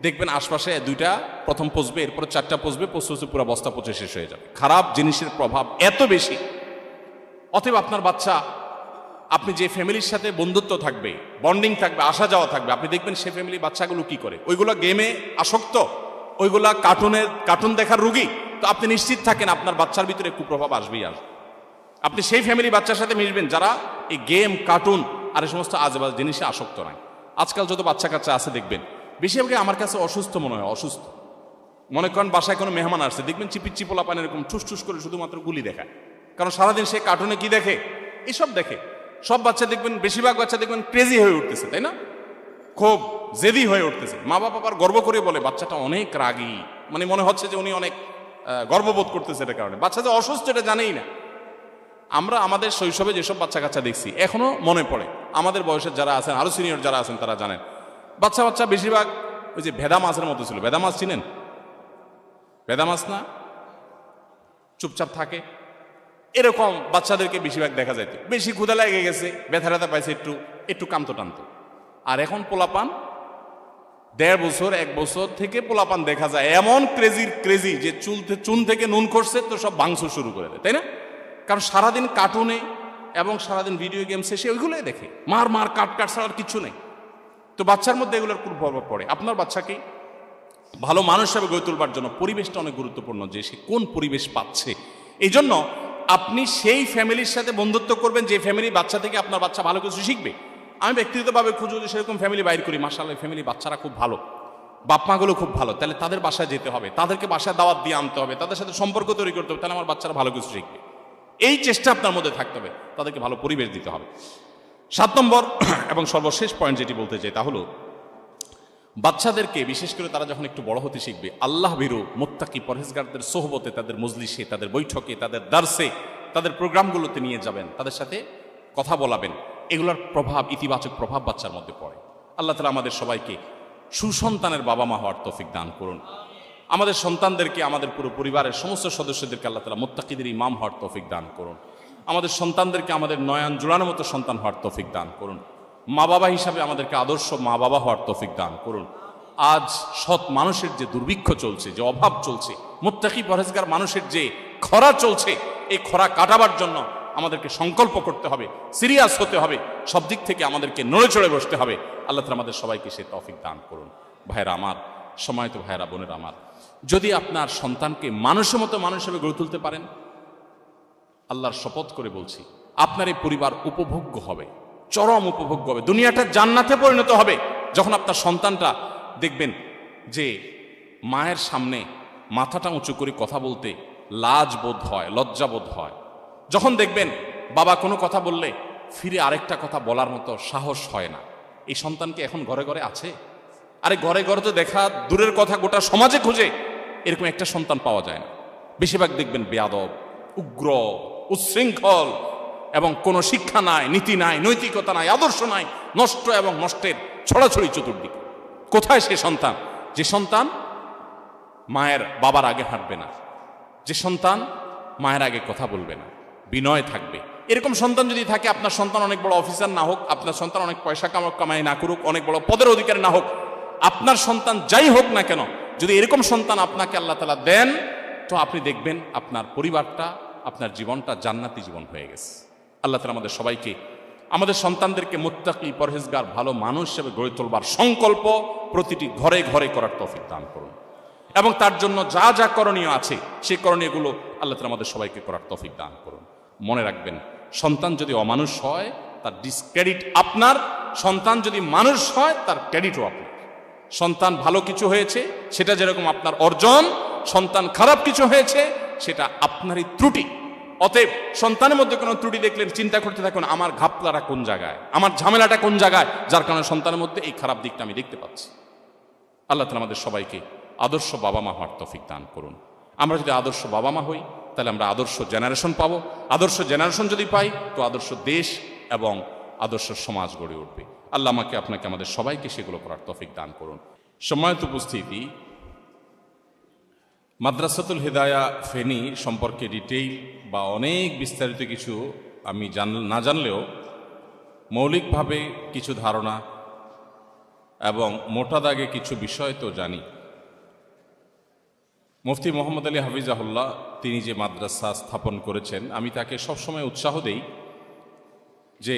দেখবেন আশপাশে দুইটা প্রথম পচবে, এরপরে চারটা পচবে, পচতে পুরো বস্তা পচে শেষ হয়ে যাবে। খারাপ জিনিসের প্রভাব এত বেশি। অতএব আপনার বাচ্চা, আপনি যে ফ্যামিলির সাথে বন্ধুত্ব থাকবে, বন্ডিং থাকবে, আসা যাওয়া থাকবে, আপনি দেখবেন সে ফ্যামিলি বাচ্চাগুলো কি করে। ওইগুলো গেমে আসক্ত, ওইগুলা কার্টুন দেখার রুগী, তো আপনি নিশ্চিত থাকেন আপনার বাচ্চার ভিতরে কুপ্রভাব আসবেই আসবে। আপনি সেই ফ্যামিলি বাচ্চার সাথে মিশবেন যারা এই গেম, কার্টুন আর এই সমস্ত আজেবাজে জিনিসে আসক্ত নয়। আজকাল যত বাচ্চা কাচ্চা আছে দেখবেন বেশিরভাগই আমার কাছে অসুস্থ মনে হয়। অসুস্থ মনে করেন বাসায় কোনো মেহমান আসছে, দেখবেন চিপিচ্চিপোলা পান এরকম ঠুস করে শুধুমাত্র গুলি দেখায়, কারণ সারাদিন সে কার্টুনে কি দেখে, এসব দেখে। সব বাচ্চা দেখবেন, বেশিরভাগ বাচ্চা দেখবেন ক্রেজি হয়ে উঠতেছে, তাই না? খুব জেদি হয়ে উঠতেছে। মা বাবা আবার গর্ব করে বলে বাচ্চাটা অনেক রাগী, মানে মনে হচ্ছে যে উনি অনেক গর্ববোধ করতেছে এটার কারণে। বাচ্চা যে অসুস্থ এটা জানেই না। আমরা আমাদের শৈশবে যেসব বাচ্চা কাচ্চা দেখছি এখনো মনে পড়ে। আমাদের বয়সের যারা আছেন, আরো সিনিয়র যারা আছেন তারা জানেন, বাচ্চা বেশিরভাগ ওই যে ভেদা মাছের মতো ছিল। ভেদা মাছ চিনেন? ভেদা মাছ না, চুপচাপ থাকে, এরকম বাচ্চাদেরকে বেশিরভাগ দেখা যায়। বেশি ক্ষুধা লেগে গেছে, ব্যথা পাইছে, একটু কামতো টানতো। আর এখন পোলাপান 1.5 বছর 1 বছর থেকে পোলাপান দেখা যায় এমন ক্রেজি যে চুন থেকে নুন করছে তো সব ভাঙচুর শুরু করে দেয়, তাই না? কারণ সারাদিন কার্টুনে এবং সারাদিন ভিডিও গেমসে সে ওইগুলোই দেখে, মার কাট ছাড়া আর কিছু নেই। তো বাচ্চার মধ্যে এগুলোর খুব প্রভাব পড়ে। আপনার বাচ্চাকে ভালো মানুষ হিসেবে গড়ে তোলবার জন্য পরিবেশটা অনেক গুরুত্বপূর্ণ, যে সে কোন পরিবেশ পাচ্ছে। এই জন্য আপনি সেই ফ্যামিলির সাথে বন্ধুত্ব করবেন যে ফ্যামিলি বাচ্চা থেকে আপনার বাচ্চা ভালো কিছু শিখবে। আমি ব্যক্তিগতভাবে খুঁজে যদি সেরকম ফ্যামিলি বাইর করি, মাশাআল্লাহ ফ্যামিলি বাচ্চারা খুব ভালো, বাপ মাগুলো খুব ভালো, তাহলে তাদের বাসায় যেতে হবে, তাদেরকে বাসায় দাওয়াত দিয়ে আনতে হবে, তাদের সাথে সম্পর্ক তৈরি করতে হবে, তাহলে আমার বাচ্চারা ভালো কিছু শিখবে। এই চেষ্টা আপনার মধ্যে থাকতে হবে, তাদেরকে ভালো পরিবেশ দিতে হবে। 7 নম্বর এবং সর্বশেষ পয়েন্ট যেটি বলতে চাই তা হলো, বাচ্চাদেরকে বিশেষ করে তারা যখন একটু বড় হতে শিখবে, আল্লাহ ভীরু মুত্তাকি পরহেজগারদের সোহবতে, তাদের মজলিসে, তাদের বৈঠকে, তাদের দার্সে, তাদের প্রোগ্রামগুলোতে নিয়ে যাবেন, তাদের সাথে কথা বলাবেন। এগুলোর প্রভাব, ইতিবাচক প্রভাব বাচ্চার মধ্যে পড়ে। আল্লাহ তাআলা আমাদের সবাইকে সুসন্তানের বাবা মা হওয়ার তৌফিক দান করুন। আমাদের সন্তানদেরকে, আমাদের পুরো পরিবারের সমস্ত সদস্যদেরকে আল্লাহ তাআলা মুত্তাকিদের ইমাম হওয়ার তৌফিক দান করুন। আমাদের সন্তানদেরকে আমাদের নয়ন জোড়ানোর মতো সন্তান হওয়ার তৌফিক দান করুন। মা বাবা হিসাবে আমাদেরকে আদর্শ মা বাবা হওয়ার তৌফিক দান করুন। আজ সৎ মানুষের যে দুর্ভিক্ষ চলছে, যে অভাব চলছে, মুত্তাকি পরহেজগার মানুষের যে খরা চলছে, এই খরা কাটাবার জন্য আমাদেরকে সংকল্প করতে হবে, সিরিয়াস হতে হবে, সব দিক থেকে আমাদেরকে নড়ে চড়ে বসতে হবে। আল্লাহ তাআলা আমাদের সবাইকে সে তৌফিক দান করুন। ভাইরা আমার, সময়ত ভাইরা বোনেরা আমার, যদি আপনার সন্তানকে মানুষের মতো মানুষ হিসেবে গড়ে তুলতে পারেন, আল্লাহর শপথ করে বলছি, আপনার এই পরিবার উপভোগ্য হবে, চরম উপভোগ্য হবে, দুনিয়াটা জান্নাতে পরিণত হবে। যখন আপনার সন্তানটা দেখবেন যে মায়ের সামনে মাথাটা উঁচু করে কথা বলতে লাজ বোধ হয়, লজ্জা বোধ হয়, যখন দেখবেন বাবা কোনো কথা বললে ফিরে আরেকটা কথা বলার মতো সাহস হয় না, এই সন্তানকে এখন ঘরে ঘরে আছে? আরে ঘরে ঘরে তো দেখা দূরের কথা, গোটা সমাজে খুঁজে এরকম একটা সন্তান পাওয়া যায় না। বেশিরভাগ দেখবেন বেয়াদব, উগ্র, উচ্ছৃঙ্খল, এবং কোনো শিক্ষা নাই, নীতি নাই, নৈতিকতা নাই, আদর্শ নাই, নষ্ট এবং নষ্টের ছড়াছড়ি চতুর্দিকে। কোথায় সে সন্তান, যে সন্তান মায়ের বাবার আগে হাঁটবে না, যে সন্তান মায়ের আগে কথা বলবে না, বিনয় থাকবে? এরকম সন্তান যদি থাকে, আপনার সন্তান অনেক বড় অফিসার না হোক, আপনার সন্তান অনেক পয়সা কামাই না করুক, অনেক বড় পদের অধিকারী না হোক, আপনার সন্তান যাই হোক না কেন, যদি এরকম সন্তান আপনাকে আল্লাহ তাআলা দেন, তো আপনি দেখবেন আপনার পরিবারটা, আপনার জীবনটা জান্নাতি জীবন হয়ে গেছে। আল্লাহ তাআলা আমাদের সবাইকে, আমাদের সন্তানদেরকে মুত্তাকি পরহেজগার ভালো মানুষ হিসেবে গড়ে তোলবার সংকল্প প্রতিটি ঘরে ঘরে করার তৌফিক দান করুন, এবং তার জন্য যা যা করণীয় আছে সেই করণীয়গুলো আল্লাহ তাআলা আমাদের সবাইকে করার তৌফিক দান করুন। মনে রাখবেন, সন্তান যদি অমানুষ হয় তার ডিসক্রেডিট আপনার, সন্তান যদি মানুষ হয় তার ক্রেডিটও আপনার। সন্তান ভালো কিছু হয়েছে সেটা যেরকম আপনার অর্জন, সন্তান খারাপ কিছু হয়েছে সেটা আপনারই ত্রুটি। অতএব সন্তানের মধ্যে কোনো ত্রুটি দেখলেন চিন্তা করতে থাকুন, আমার ঘাপলাটা কোন জায়গায়, আমার ঝামেলাটা কোন জায়গায়, যার কারণে সন্তানের মধ্যে এই খারাপ দিকটা আমি দেখতে পাচ্ছি। আল্লাহ তাআলা আমাদের সবাইকে আদর্শ বাবা মা হওয়ার তৌফিক দান করুন। আমরা যদি আদর্শ বাবা মা হই তাহলে আমরা আদর্শ জেনারেশন পাবো। আদর্শ জেনারেশন যদি পাই তো আদর্শ দেশ এবং আদর্শ সমাজ গড়ে উঠবে। আল্লাহ আমাকে আপনাকে আমাদের সবাইকে সেগুলো করার তৌফিক দান করুন। সম্মানিত উপস্থিতি, মাদ্রাসাতুল হিদায়া ফেনী সম্পর্কে ডিটেইল বা অনেক বিস্তারিত কিছু আমি না জানলেও মৌলিকভাবে কিছু ধারণা এবং মোটা দাগে কিছু বিষয় তো জানি। মুফতি মোহাম্মদ আলী হাফিজাহুল্লাহ তিনি যে মাদ্রাসা স্থাপন করেছেন, আমি তাকে সবসময় উৎসাহ দেই যে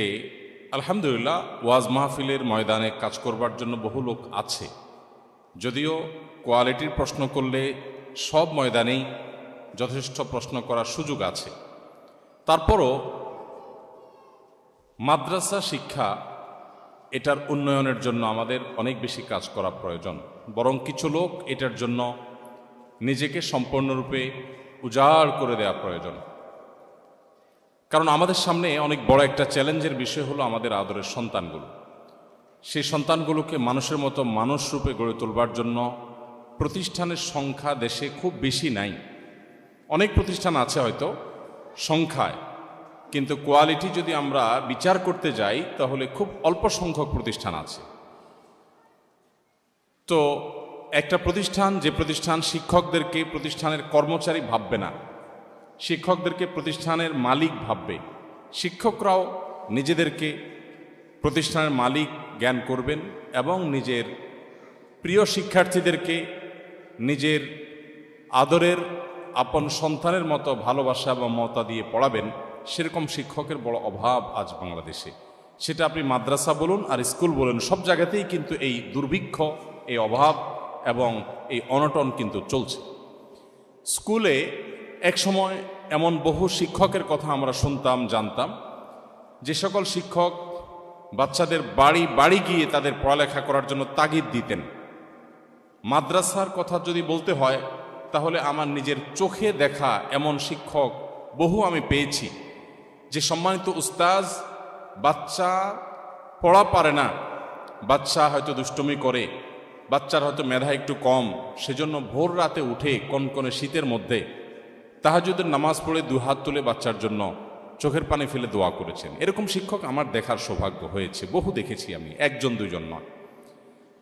আলহামদুলিল্লাহ ওয়াজ মাহফিলের ময়দানে কাজ করবার জন্য বহু লোক আছে, যদিও কোয়ালিটির প্রশ্ন করলে সব ময়দানেই যথেষ্ট প্রশ্ন করার সুযোগ আছে। তারপরও মাদ্রাসা শিক্ষা এটার উন্নয়নের জন্য আমাদের অনেক বেশি কাজ করা প্রয়োজন, বরং কিছু লোক এটার জন্য নিজেকে সম্পূর্ণরূপে উজাড় করে দেওয়া প্রয়োজন। কারণ আমাদের সামনে অনেক বড় একটা চ্যালেঞ্জের বিষয় হলো আমাদের আদরের সন্তানগুলো। সেই সন্তানগুলোকে মানুষের মতো মানুষ রূপে গড়ে তোলবার জন্য প্রতিষ্ঠানের সংখ্যা দেশে খুব বেশি নাই। অনেক প্রতিষ্ঠান আছে হয়তো সংখ্যায়, কিন্তু কোয়ালিটি যদি আমরা বিচার করতে যাই তাহলে খুব অল্প সংখ্যক প্রতিষ্ঠান আছে। তো একটা প্রতিষ্ঠান, যে প্রতিষ্ঠান শিক্ষকদেরকে প্রতিষ্ঠানের কর্মচারী ভাববে না, শিক্ষকদেরকে প্রতিষ্ঠানের মালিক ভাববে, শিক্ষকরাও নিজেদেরকে প্রতিষ্ঠানের মালিক জ্ঞান করবেন এবং নিজের প্রিয় শিক্ষার্থীদেরকে নিজের আদরের আপন সন্তানের মতো ভালোবাসা এবং মমতা দিয়ে পড়াবেন, সেরকম শিক্ষকের বড় অভাব আজ বাংলাদেশে। সেটা আপনি মাদ্রাসা বলুন আর স্কুল বলুন, সব জায়গাতেই কিন্তু এই দুর্ভিক্ষ, এই অভাব এবং এই অনটন কিন্তু চলছে। স্কুলে এক সময় এমন বহু শিক্ষকের কথা আমরা শুনতাম, জানতাম, যে সকল শিক্ষক বাচ্চাদের বাড়ি বাড়ি গিয়ে তাদের পড়ালেখা করার জন্য তাগিদ দিতেন। মাদ্রাসার কথা যদি বলতে হয় তাহলে আমার নিজের চোখে দেখা এমন শিক্ষক বহু আমি পেয়েছি, যে সম্মানিত উস্তাজ বাচ্চা পড়া পারে না, বাচ্চা হয়তো দুষ্টুমি করে, বাচ্চার হয়তো মেধা একটু কম, সেজন্য ভোর রাতে উঠে কনকনে শীতের মধ্যে তাহাজ্জুদের নামাজ পড়ে দুহাত তুলে বাচ্চার জন্য চোখের পানি ফেলে দোয়া করেছেন। এরকম শিক্ষক আমার দেখার সৌভাগ্য হয়েছে, বহু দেখেছি আমি, একজন দুইজন নয়।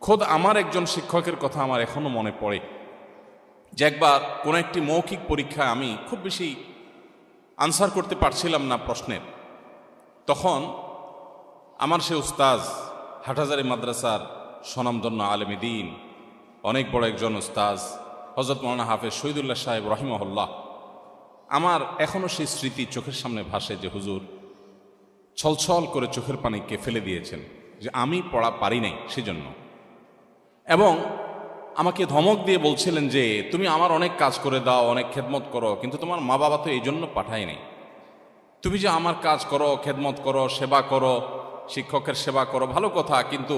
খোদ আমার একজন শিক্ষকের কথা আমার এখনো মনে পড়ে, যে একবার কোনো একটি মৌখিক পরীক্ষায় আমি খুব বেশি আনসার করতে পারছিলাম না প্রশ্নের। তখন আমার সে উস্তাজ, হাটহাজারী মাদ্রাসার স্বনামধন্য আলেম দ্বীন, অনেক বড় একজন উস্তাজ হযরত মাওলানা হাফেজ শহীদুল্লাহ সাহেব রহিমাহুল্লাহ, আমার এখনও সেই স্মৃতি চোখের সামনে ভাসে যে হুজুর ছলছল করে চোখের পানিকে ফেলে দিয়েছেন যে আমি পড়া পারি নাই সেজন্য, এবং আমাকে ধমক দিয়ে বলছিলেন যে তুমি আমার অনেক কাজ করে দাও, অনেক খেদমত করো, কিন্তু তোমার মা বাবা তো এই জন্য পাঠায় নাই। তুমি যে আমার কাজ করো, খেদমত করো, সেবা করো, শিক্ষকের সেবা করো, ভালো কথা, কিন্তু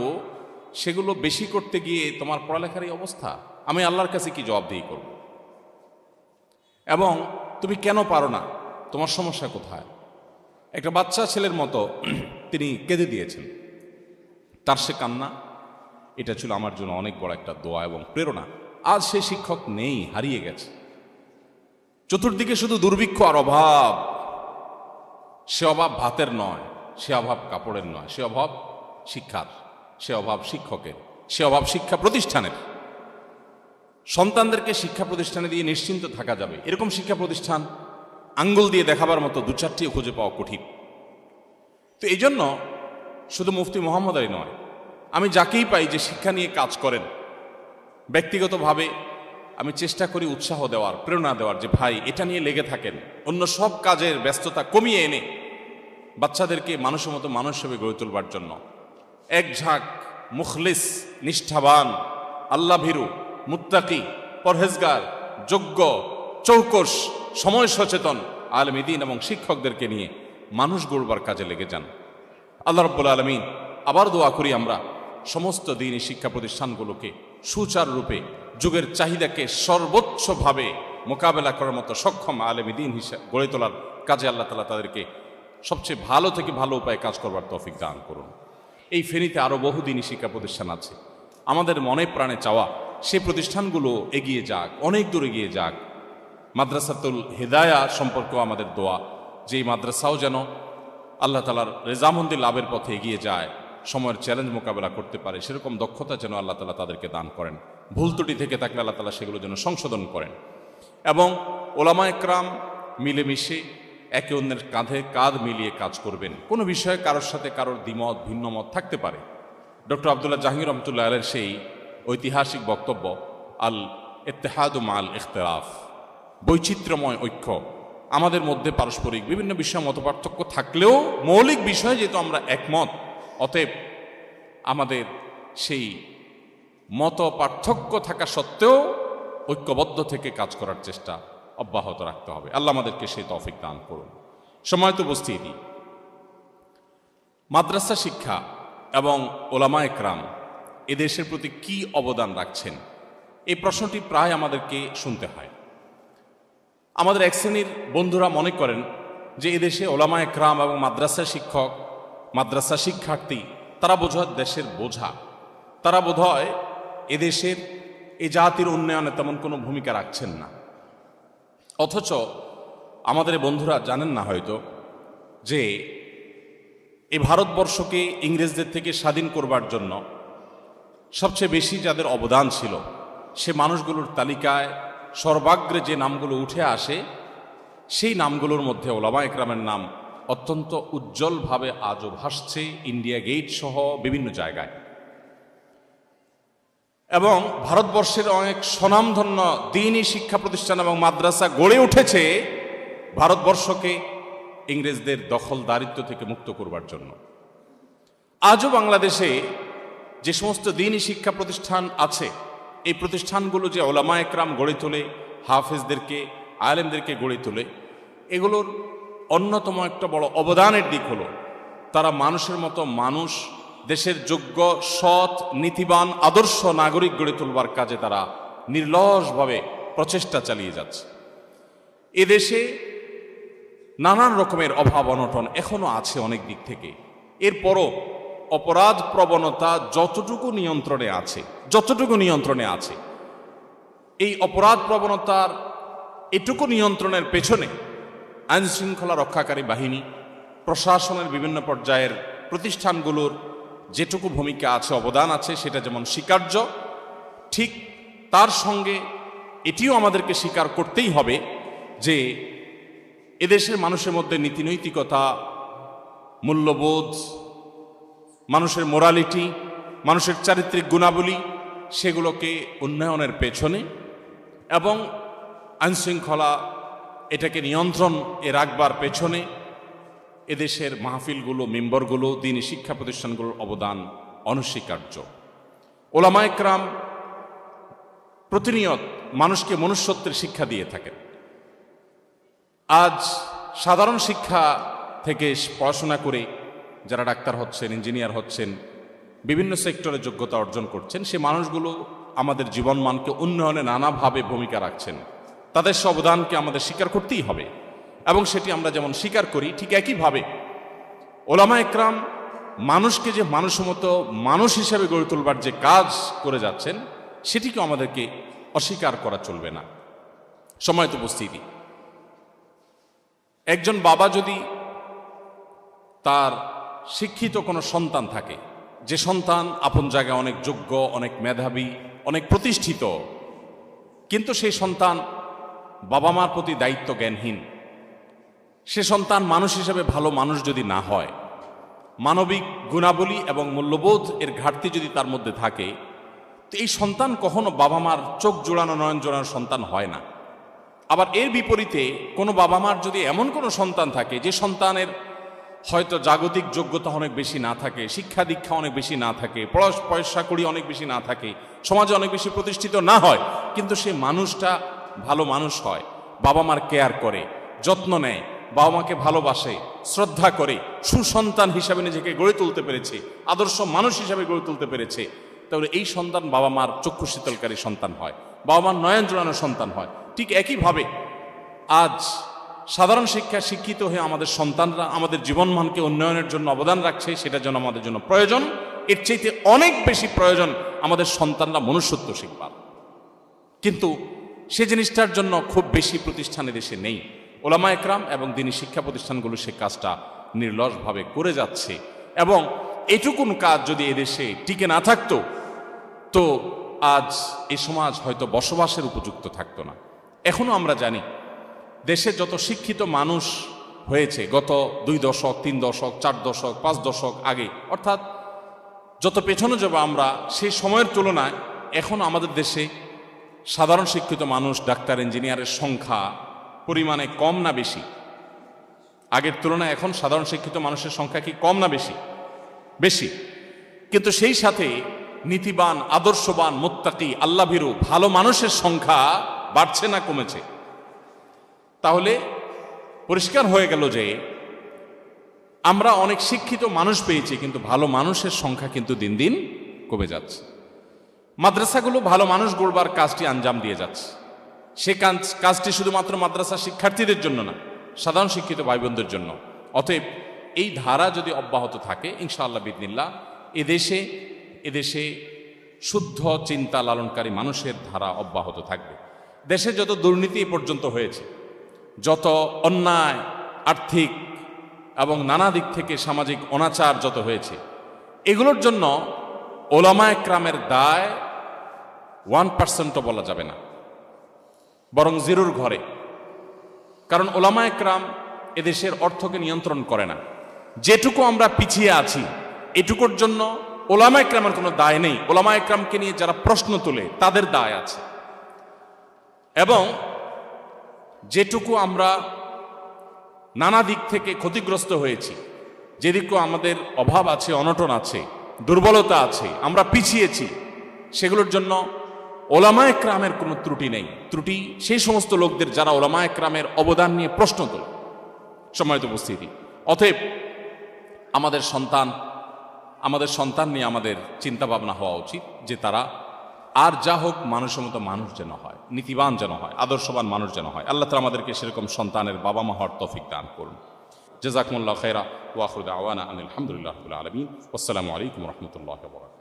সেগুলো বেশি করতে গিয়ে তোমার পড়ালেখার এই অবস্থা, আমি আল্লাহর কাছে কি জবাবদিহি করব? এবং তুমি কেন পারো না, তোমার সমস্যা কোথায়? একটা বাচ্চা ছেলের মতো তিনি কেঁদে দিয়েছেন। তার সে কান্না, এটা ছিল আমার জন্য অনেক বড় একটা দোয়া এবং প্রেরণা। আজ সেই শিক্ষক নেই, হারিয়ে গেছে। চতুর্দিকে শুধু দুর্ভিক্ষ আর অভাব। সে অভাব ভাতের নয়, সে অভাব কাপড়ের নয়, সে অভাব শিক্ষার, সে অভাব শিক্ষকের, সে অভাব শিক্ষা প্রতিষ্ঠানের। সন্তানদেরকে শিক্ষা প্রতিষ্ঠানে দিয়ে নিশ্চিন্ত থাকা যাবে এরকম শিক্ষা প্রতিষ্ঠান আঙ্গুল দিয়ে দেখাবার মতো দু চারটিও খুঁজে পাওয়া কঠিন। তো এই জন্য শুধু মুফতি মোহাম্মদ আলী নয়, আমি যাকেই পাই যে শিক্ষা নিয়ে কাজ করেন, ব্যক্তিগতভাবে আমি চেষ্টা করি উৎসাহ দেওয়ার, প্রেরণা দেওয়ার, যে ভাই এটা নিয়ে লেগে থাকেন, অন্য সব কাজের ব্যস্ততা কমিয়ে এনে বাচ্চাদেরকে মানুষের মতো মানুষ হিসেবে গড়ে তোলবার জন্য এক ঝাঁক মুখলিস, নিষ্ঠাবান, আল্লাহ ভীরু, মুত্তাকি, পরহেজগার, যোগ্য, চৌকস, সময় সচেতন আলেম দ্বীন এবং শিক্ষকদেরকে নিয়ে মানুষ গড়বার কাজে লেগে যান। আল্লাহ রাব্বুল আলামিন, আবার দোয়া করি আমরা সমস্ত দ্বীনি শিক্ষা প্রতিষ্ঠানগুলোকে সুচারুরূপে যুগের চাহিদাকে সর্বোচ্চভাবে মোকাবেলা করার মতো সক্ষম আলেম দ্বীন হিসেবে গড়ে তোলার কাজে আল্লাহ তাআলা তাদেরকে সবচেয়ে ভালো থেকে ভালো উপায়ে কাজ করবার তৌফিক দান করুন। এই ফেনীতে আরও বহু দিনই শিক্ষা প্রতিষ্ঠান আছে। আমাদের মনে প্রাণে চাওয়া সেই প্রতিষ্ঠানগুলো এগিয়ে যাক, অনেক দূর এগিয়ে যাক। মাদ্রাসাতুল হিদায়া সম্পর্কেও আমাদের দোয়া যে এই মাদ্রাসাও যেন আল্লাহ তাআলার রেজামন্দি লাভের পথে এগিয়ে যায়, সময়ের চ্যালেঞ্জ মোকাবেলা করতে পারে, সেরকম দক্ষতা যেন আল্লাহ তাআলা তাদেরকে দান করেন। ভুল ত্রুটি থেকে থাকলে আল্লাহ তাআলা সেগুলো যেন সংশোধন করেন। এবং ওলামা একরাম মিলেমিশে একে অন্যের কাঁধে কাঁধ মিলিয়ে কাজ করবেন। কোনো বিষয়ে কারোর সাথে কারোর দ্বিমত ভিন্ন মত থাকতে পারে। ডক্টর আবদুল্লাহ জাহাঙ্গীর রহমতুল্লাহ আলাইহির সেই ঐতিহাসিক বক্তব্য আল ইত্তেহাদু মাল ইখতিলাফ, বৈচিত্র্যময় ঐক্য। আমাদের মধ্যে পারস্পরিক বিভিন্ন বিষয়ে মতপার্থক্য থাকলেও মৌলিক বিষয়ে যেহেতু আমরা একমত, অতএব আমাদের সেই মত পার্থক্য থাকা সত্ত্বেও ঐক্যবদ্ধ থেকে কাজ করার চেষ্টা অব্যাহত রাখতে হবে। আল্লাহ আমাদেরকে সেই তৌফিক দান করুন। সময়ত উপস্থিতি, মাদ্রাসা শিক্ষা এবং ওলামা একরাম এদেশের প্রতি কি অবদান রাখছেন, এই প্রশ্নটি প্রায় আমাদেরকে শুনতে হয়। আমাদের এক শ্রেণীর বন্ধুরা মনে করেন যে এদেশে ওলামা একরাম এবং মাদ্রাসা শিক্ষক, মাদ্রাসা শিক্ষার্থী তারা বোধহয় দেশের বোঝা, তারা বোধহয় এদেশের এ জাতির উন্নয়নে তেমন কোনো ভূমিকা রাখছেন না। অথচ আমাদের বন্ধুরা জানেন না হয়তো যে এই ভারতবর্ষকে ইংরেজদের থেকে স্বাধীন করবার জন্য সবচেয়ে বেশি যাদের অবদান ছিল সে মানুষগুলোর তালিকায় সর্বাগ্রে যে নামগুলো উঠে আসে সেই নামগুলোর মধ্যে ওলামা একরামের নাম অত্যন্ত উজ্জ্বলভাবে আজও ভাসছে ইন্ডিয়া গেট সহ বিভিন্ন জায়গায়। এবং ভারতবর্ষের অনেক স্বনামধন্য দ্বীনি শিক্ষা প্রতিষ্ঠান এবং মাদ্রাসা গড়ে উঠেছে ভারতবর্ষকে ইংরেজদের দখলদারিত্ব থেকে মুক্ত করবার জন্য। আজও বাংলাদেশে যে সমস্ত দ্বীনি শিক্ষা প্রতিষ্ঠান আছে, এই প্রতিষ্ঠানগুলো যে ওলামা একরাম গড়ে তোলে, হাফেজদেরকে, আলেমদেরকে গড়ে তোলে, এগুলোর অন্যতম একটা বড় অবদানের দিক হলো তারা মানুষের মতো মানুষ, দেশের যোগ্য, সৎ, নীতিবান, আদর্শ নাগরিক গড়ে তুলবার কাজে তারা নির্লসভাবে প্রচেষ্টা চালিয়ে যাচ্ছে। এদেশে নানান রকমের অভাব অনটন এখনো আছে অনেক দিক থেকে। এরপরও অপরাধ প্রবণতা যতটুকু নিয়ন্ত্রণে আছে, এই অপরাধ প্রবণতার এটুকু নিয়ন্ত্রণের পেছনে আইন শৃঙ্খলা রক্ষাকারী বাহিনী, প্রশাসনের বিভিন্ন পর্যায়ের প্রতিষ্ঠানগুলোর যেটুকু ভূমিকা আছে, অবদান আছে, সেটা যেমন স্বীকার্য, ঠিক তার সঙ্গে এটিও আমাদেরকে স্বীকার করতেই হবে যে এদেশের মানুষের মধ্যে নীতিনৈতিকতা, মূল্যবোধ, মানুষের মোরালিটি, মানুষের চারিত্রিক গুণাবলী, সেগুলোকে উন্নয়নের পেছনে এবং আইনশৃঙ্খলা এটাকে নিয়ন্ত্রণ রাখবার পেছনে এদেশের মাহফিলগুলো, মেম্বরগুলো, দ্বীনি শিক্ষা প্রতিষ্ঠানগুলোর অবদান অনস্বীকার্য। ওলামা একরাম প্রতিনিয়ত মানুষকে মনুষ্যত্বের শিক্ষা দিয়ে থাকেন। আজ সাধারণ শিক্ষা থেকে পড়াশোনা করে যারা ডাক্তার হচ্ছেন, ইঞ্জিনিয়ার হচ্ছেন, বিভিন্ন সেক্টরে যোগ্যতা অর্জন করছেন, সে মানুষগুলো আমাদের জীবনমানকে উন্নয়নে নানাভাবে ভূমিকা রাখছেন। তাদের সে অবদানকে আমাদের স্বীকার করতেই হবে এবং সেটি আমরা যেমন স্বীকার করি, ঠিক একইভাবে ওলামা একরাম মানুষকে যে মানুষের মতো মানুষ হিসেবে গড়ে তোলবার যে কাজ করে যাচ্ছেন সেটিকে আমাদেরকে অস্বীকার করা চলবে না। সময়ত উপস্থিতি, একজন বাবা যদি তার শিক্ষিত কোনো সন্তান থাকে, যে সন্তান আপন জায়গায় অনেক যোগ্য, অনেক মেধাবী, অনেক প্রতিষ্ঠিত, কিন্তু সেই সন্তান বাবা মার প্রতি দায়িত্ব জ্ঞানহীন, সে সন্তান মানুষ হিসেবে ভালো মানুষ যদি না হয়, মানবিক গুণাবলী এবং মূল্যবোধ এর ঘাটতি যদি তার মধ্যে থাকে, তো এই সন্তান কখনো বাবা মার চোখ জোড়ানো, নয়ন জোড়ানো সন্তান হয় না। আবার এর বিপরীতে কোনো বাবা মার যদি এমন কোনো সন্তান থাকে যে সন্তানের হয়তো জাগতিক যোগ্যতা অনেক বেশি না থাকে, শিক্ষা দীক্ষা অনেক বেশি না থাকে, পয়সা কড়ি অনেক বেশি না থাকে, সমাজে অনেক বেশি প্রতিষ্ঠিত না হয়, কিন্তু সে মানুষটা ভালো মানুষ হয়, বাবা মার কেয়ার করে, যত্ন নেয়, বাবা মাকে ভালোবাসে, শ্রদ্ধা করে, সুসন্তান হিসাবে নিজেকে গড়ে তুলতে পেরেছে, আদর্শ মানুষ হিসাবে গড়ে তুলতে পেরেছে, তাহলে এই সন্তান বাবা মার চক্ষু শীতলকারী সন্তান হয়, বাবা মার নয়ন জোড়ানো সন্তান হয়। ঠিক একইভাবে আজ সাধারণ শিক্ষায় শিক্ষিত হয়ে আমাদের সন্তানরা আমাদের জীবনমানকে উন্নয়নের জন্য অবদান রাখছে, সেটা যেন আমাদের জন্য প্রয়োজন। এর চাইতে অনেক বেশি প্রয়োজন আমাদের সন্তানরা মনুষ্যত্ব শিখবার। কিন্তু সে জিনিসটার জন্য খুব বেশি প্রতিষ্ঠান দেশে নেই। ওলামা একরাম এবং দিনী শিক্ষা প্রতিষ্ঠানগুলো সে কাজটা নির্লসভাবে করে যাচ্ছে, এবং এটুকুন কাজ যদি এদেশে টিকে না থাকতো তো আজ এই সমাজ হয়তো বসবাসের উপযুক্ত থাকতো না। এখনো আমরা জানি দেশে যত শিক্ষিত মানুষ হয়েছে গত 2 দশক 3 দশক 4 দশক 5 দশক আগে, অর্থাৎ যত পেছনে যাব আমরা, সেই সময়ের তুলনায় এখন আমাদের দেশে সাধারণ শিক্ষিত মানুষ, ডাক্তার, ইঞ্জিনিয়ারের সংখ্যা পরিমাণে কম না বেশি? আগের তুলনায় এখন সাধারণ শিক্ষিত মানুষের সংখ্যা কি কম না বেশি? বেশি। কিন্তু সেই সাথে নীতিবান, আদর্শবান, মুত্তাকি, আল্লাহভীরু ভালো মানুষের সংখ্যা বাড়ছে না কমেছে? তাহলে পরিষ্কার হয়ে গেল যে আমরা অনেক শিক্ষিত মানুষ পেয়েছি, কিন্তু ভালো মানুষের সংখ্যা কিন্তু দিন দিন কমে যাচ্ছে। মাদ্রাসাগুলো ভালো মানুষ গড়বার কাজটি আঞ্জাম দিয়ে যাচ্ছে। সে কাজটি শুধুমাত্র মাদ্রাসা শিক্ষার্থীদের জন্য না, সাধারণ শিক্ষিত ভাই বোনদের জন্য। অতএব এই ধারা যদি অব্যাহত থাকে ইনশাআল্লাহ বিদিনিল্লাহ এদেশে শুদ্ধ চিন্তা লালনকারী মানুষের ধারা অব্যাহত থাকবে। দেশে যত দুর্নীতি পর্যন্ত হয়েছে, যত অন্যায়, আর্থিক এবং নানা দিক থেকে সামাজিক অনাচার যত হয়েছে, এগুলোর জন্য ওলামা একরামের দায় 1%ও বলা যাবে না, বরং জিরোর ঘরে। কারণ ওলামা একরাম এদেশের অর্থকে নিয়ন্ত্রণ করে না। যেটুকু আমরা পিছিয়ে আছি এটুকুর জন্য ওলামা একরামের কোনো দায় নেই। ওলামা একরামকে নিয়ে যারা প্রশ্ন তোলে তাদের দায় আছে। এবং যেটুকু আমরা নানা দিক থেকে ক্ষতিগ্রস্ত হয়েছি, যেদিকে আমাদের অভাব আছে, অনটন আছে, দুর্বলতা আছে, আমরা পিছিয়েছি, সেগুলোর জন্য ওলামা একরামের কোনো ত্রুটি নেই। ত্রুটি সেই সমস্ত লোকদের যারা ওলামা একরামের অবদান নিয়ে প্রশ্ন তোলে। সম্মানিত উপস্থিতি, অতএব আমাদের সন্তান নিয়ে আমাদের চিন্তা ভাবনা হওয়া উচিত যে তারা আর যা হোক মানুষের মতো মানুষ যেন হয়, নীতিবান যেন হয়, আদর্শবান মানুষ যেন হয়। আল্লাহ তাআলা আমাদেরকে সেরকম সন্তানের বাবা মা হওয়ার তৌফিক দান করুন। জাযাকুমুল্লাহু খায়রা ওয়া আখিরু দাওয়ানা আনিল হামদুলিল্লাহি রাব্বিল আলামিন। আসসালামু আলাইকুম ওয়া রাহমাতুল্লাহি ওয়া বারাকাতুহু।